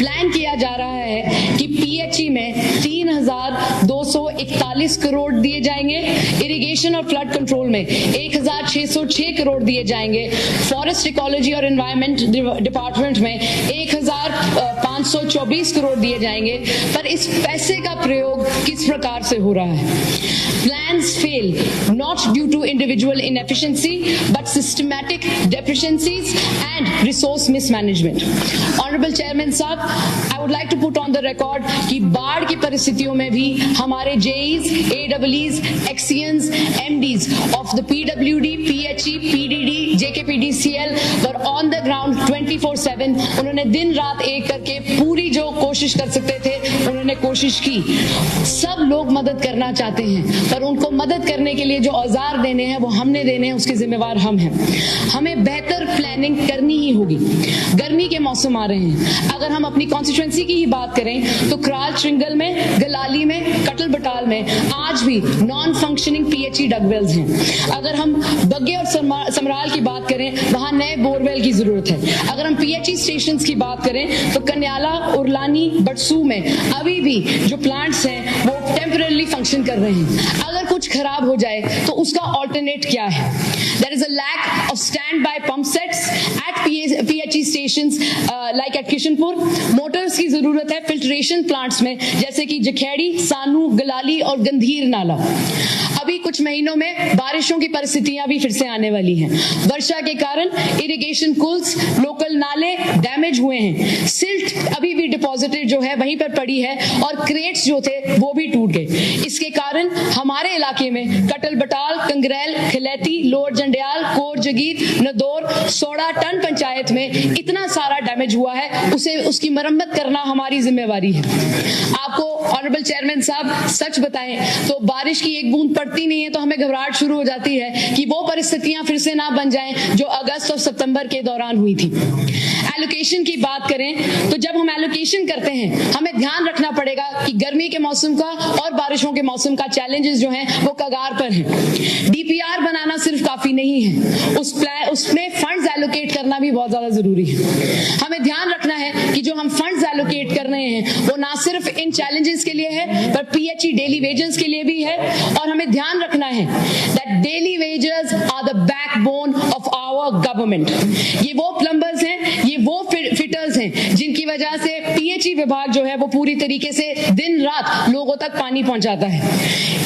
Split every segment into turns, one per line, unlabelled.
Plan किया जा रहा है कि पीएचई में 3,241 करोड़ दिए जाएंगे, इरिगेशन और फ्लड कंट्रोल में 1,606 करोड़ दिए जाएंगे, फॉरेस्ट इकोलॉजी और एनवायरमेंट डिपार्टमेंट में 1,524 करोड़ दिए जाएंगे। पर इस पैसे का प्रयोग किस प्रकार से हो रहा है? Plans fail not due to individual inefficiency but systematic deficiencies and resource mismanagement. Honorable Chairman साहब, I would like to put on the record कि बाढ़ की परिस्थितियों में भी हमारे JEs, AEEs, XCNs, MDs of the PWD, PHE, PDD, JKPDCL were on the ground 24/7. उन्होंने दिन रात एक करके पूरी जो कोशिश कर सकते थे उन्होंने कोशिश की। सब लोग मदद करना चाहते हैं पर उनको मदद करने के लिए जो औजार देने हैं वो हमने देने हैं, उसके जिम्मेवार हम हैं। हमें बेहतर प्लानिंग करनी ही होगी। गर्मी के मौसम आ रहे हैं, अगर हम अपनी कॉन्स्टिट्यूएंसी की ही बात करें तो क्राल श्रृंगल में, गलाली में, कटल बटाल में आज भी नॉन फंक्शनिंग पीएचई डगवेल्स हैं। अगर हम बग्गे और समराल की बात करें वहां नए बोरवेल की जरूरत है। अगर हम पीएचई स्टेशन की बात करें तो कन्याला, उरलानी, बटसू में अभी भी जो प्लांट्स हैं वो टेम्पररी फंक्शन कर रहे हैं। अगर कुछ खराब हो जाए तो उसका ऑल्टरनेट क्या है? There is a lack of standby pump sets at PHE stations like at Kishanpur. Motors की जरूरत है फिल्ट्रेशन प्लांट्स में जैसे कि जखेड़ी, सानू, गलाली और गंधीर नाला। अभी कुछ महीनों में बारिशों की परिस्थितियां भी फिर से आने वाली हैं। वर्षा के कारण इरिगेशन कुल्स, लोकल नाले डैमेज हुए हैं। सिल्ट अभी भी डिपॉजिटेड जो है वहीं पर पड़ी है और क्रेट्स जो थे वो भी टूट गए। इसके कारण हमारे इलाके में कटल बटाल, कंगरैल, खिलैती, लोअर जंडियाल, कोर जगीर, नदौर, सोड़ा टन पंचायत में इतना सारा डैमेज हुआ है, उसे उसकी मरम्मत करना हमारी जिम्मेवारी है। आपको ऑनरेबल चेयरमैन साहब सच बताएं तो बारिश की एक बूंद पड़ती नहीं है तो हमें घबराहट शुरू हो जाती है कि वो परिस्थितियां फिर से ना बन जाएं जो अगस्त और सितंबर के दौरान हुई थी। एलोकेशन की बात करें तो जब हम एलोकेशन करते हैं हमें ध्यान रखना पड़ेगा कि गर्मी के मौसम का और बारिशों के मौसम का चैलेंजेस जो हैं वो कगार पर हैं। डीपीआर बनाना सिर्फ काफी नहीं है, उसमें फंड्स एलोकेट करना भी बहुत ज्यादा जरूरी है। हमें ध्यान रखना है कि जो हम फंड्स एलोकेट कर रहे हैं वो ना सिर्फ इन चैलेंजेस के लिए है पर पीएचई डेली वेजेस के लिए भी है। और हमें ध्यान रखना है that daily wages are the backbone of our government. ये वो प्लम्बर्स हैं, ये वो फिटर्स हैं जिनकी वजह से पीएचई विभाग जो है वो पूरी तरीके से दिन रात लोगों तक पानी पहुंचाता है।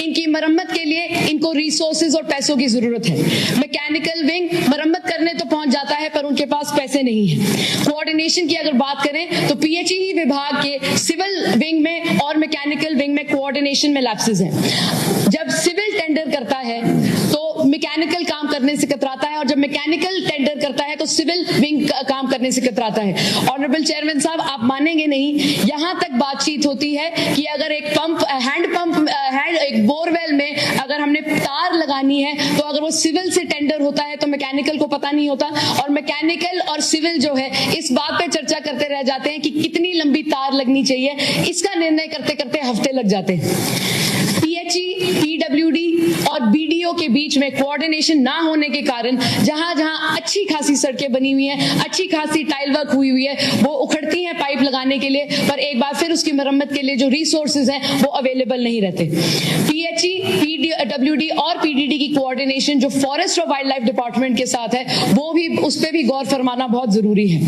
इनकी मरम्मत के लिए इनको रिसोर्सेज और पैसों की जरूरत है। मैकेनिकल विंग मरम्मत करने तो पहुंच जाता है पर उनके पास पैसे नहीं है। कोऑर्डिनेशन की अगर बात करें तो पीएचई विभाग के सिविल विंग में और मैकेनिकल विंग में कोऑर्डिनेशन में लैप्सेस हैं। जब सिविल टेंडर करता है तो मैकेनिकल काम करने से कतराता है और जब मैकेनिकल टेंडर करता है तो सिविल विंग काम करने से कतराता है। ऑनरेबल चेयरमैन साहब आप मानेंगे नहीं, यहां तक बातचीत होती है कि अगर एक बोरवेल में अगर हमने तार लगानी है तो अगर वो सिविल से टेंडर होता है तो मैकेनिकल को पता नहीं होता और मैकेनिकल और सिविल जो है इस बात पे चर्चा करते रह जाते हैं कि कितनी लंबी तार लगनी चाहिए। इसका निर्णय करते करते हफ्ते लग जाते हैं। पीएचई, पीडब्ल्यूडी और बीडीओ के बीच में कोऑर्डिनेशन ना होने के कारण जहां जहां अच्छी खासी सड़कें बनी हुई हैं, अच्छी खासी टाइल वर्क हुई हुई है, वो उखड़ती हैं पाइप लगाने के लिए पर एक बार फिर उसकी मरम्मत के लिए जो रिसोर्सेज हैं वो अवेलेबल नहीं रहते। पीएचई, पीडब्ल्यूडी और पीडीडी की कोऑर्डिनेशन जो फॉरेस्ट और वाइल्ड लाइफ डिपार्टमेंट के साथ है वो भी उस पर भी गौर फरमाना बहुत जरूरी है।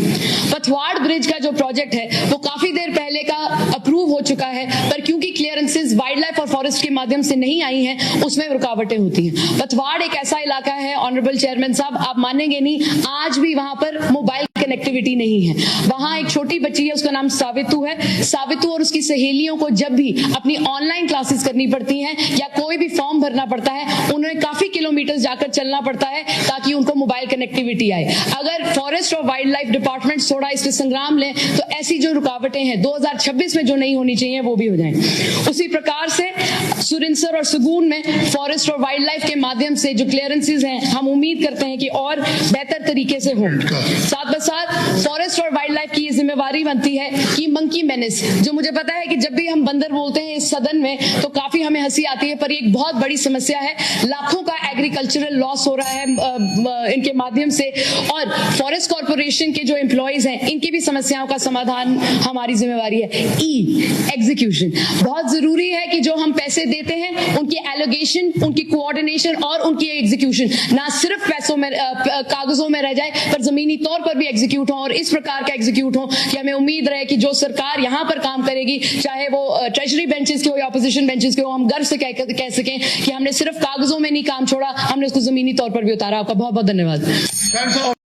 पथवाड़ ब्रिज का जो प्रोजेक्ट है वो काफी देर पहले का अप्रूव हो चुका है पर क्योंकि क्लियरेंसेज वाइल्ड लाइफ और फॉरेस्ट के माध्यम से नहीं आई हैं उसमें रुकावटें होती हैं। पथवाड़ एक ऐसा इलाका है ऑनरेबल चेयरमैन साहब आप मानेंगे नहीं, आज भी वहां पर मोबाइल कनेक्टिविटी नहीं है। वहां एक छोटी बच्ची है, उसका नाम सावितू है। सावितू और उसकी सहेलियों को जब भी अपनी ऑनलाइन क्लासेस करनी पड़ती हैं या कोई भी फॉर्म भरना पड़ता है उन्हें काफी किलोमीटर जाकर चलना पड़ता है ताकि उनको मोबाइल कनेक्टिविटी आए। अगर फॉरेस्ट और वाइल्ड लाइफ डिपार्टमेंट थोड़ा इससे संग्राम लें तो ऐसी जो रुकावटें हैं 2026 में जो नहीं होनी चाहिए वो भी हो जाएं। उसी प्रकार से सुरिंसर और सुगुन में फॉरेस्ट और वाइल्ड लाइफ के माध्यम से जो क्लियरेंसेज हैं हम उम्मीद करते हैं कि और बेहतर तरीके से हों। साथ ब साथ फॉरेस्ट और वाइल्ड लाइफ की ये जिम्मेवारी बनती है कि मंकी मेनेस, जो मुझे पता है कि जब भी हम बंदर बोलते हैं इस सदन में तो काफी हमें हमें हंसी आती है, पर ये एक बहुत बड़ी समस्या है। लाखों का एग्रीकल्चरल लॉस हो रहा है इनके माध्यम से, और फॉरेस्ट कॉर्पोरेशन के जो एम्प्लॉयज हैं इनकी भी समस्याओं का समाधान हमारी जिम्मेवारी है। एग्जीक्यूशन बहुत जरूरी है कि जो हम पैसे देते हैं उनकी एलोगेशन, उनकी कोऑर्डिनेशन और उनकी एग्जीक्यूशन ना सिर्फ पैसों में कागजों में रह जाए, पर जमीनी तौर पर भी एग्जीक्यूट हो, और इस प्रकार का एग्जीक्यूट हो कि हमें उम्मीद रहे कि जो सरकार यहां पर काम करेगी, चाहे वो ट्रेजरी बेंचेस के हो या ऑपोजिशन बेंचेस के हो, हम गर्व से कह सकें कि हमने सिर्फ कागजों में नहीं काम छोड़ा, हमने उसको जमीनी तौर पर भी उतारा। आपका बहुत बहुत धन्यवाद।